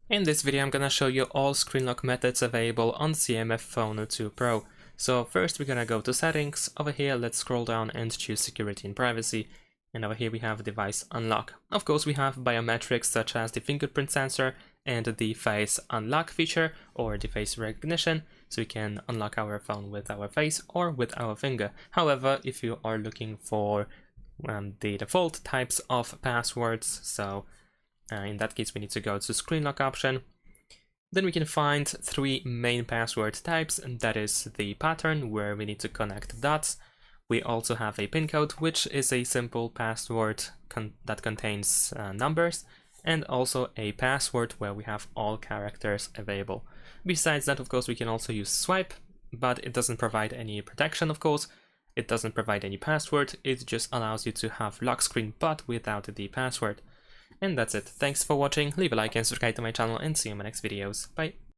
In this video I'm gonna show you all screen lock methods available on CMF Phone 2 Pro. So first we're gonna go to settings. Over here let's scroll down and choose security and privacy, and over here we have device unlock. Of course we have biometrics such as the fingerprint sensor and the face unlock feature or the face recognition, so we can unlock our phone with our face or with our finger. However, if you are looking for the default types of passwords, so in that case we need to go to screen lock option. Then we can find three main password types, and that is the pattern, where we need to connect dots. We also have a pin code, which is a simple password that contains numbers, and also a password where we have all characters available. Besides that, of course, we can also use swipe, but it doesn't provide any protection, of course. It doesn't provide any password, it just allows you to have lock screen but without the password. And that's it. Thanks for watching, leave a like and subscribe to my channel, and see you in my next videos. Bye!